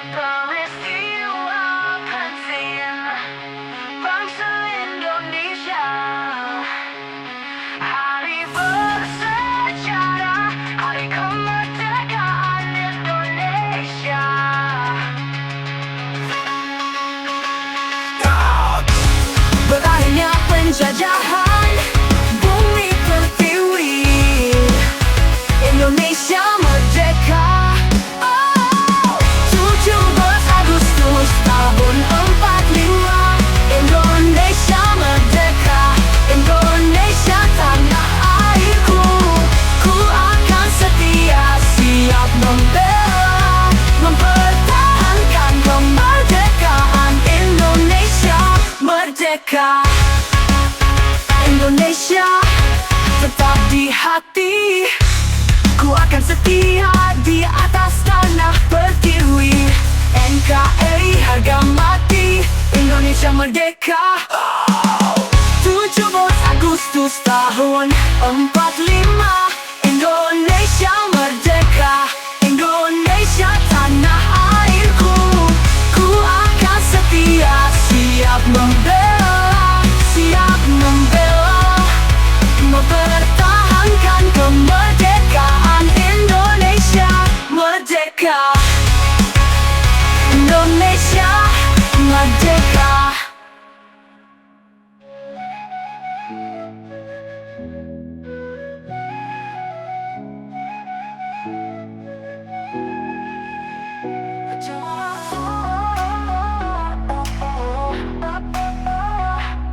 Peristiwa penting bangsa Indonesia, hari bersejarah, hari kemerdekaan Indonesia. Berakhirnya penjajahan bumi pertiwi, Indonesia merdeka. 17 Agustus tahun 45, Indonesia merdeka. Indonesia tanah airku, ku akan setia, siap membela, mempertahankan kemerdekaan Indonesia merdeka. Indonesia tetap di hati, ku akan setia di atas tanah pertiwi. NKRI harga mati, Indonesia merdeka. 17 Agustus tahun 45, Indonesia merdeka. Indonesia tanah airku, ku akan setia, siap membela, siap membela, mempertahankan kemerdekaan Indonesia merdeka. Indonesia merdeka.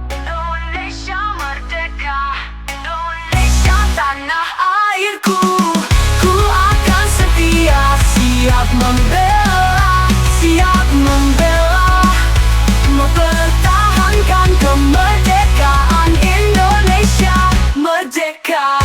Indonesia merdeka. Indonesia tanah airku, ku akan setia, siap membela, siap membela, mempertahankan kemerdekaan Indonesia merdeka.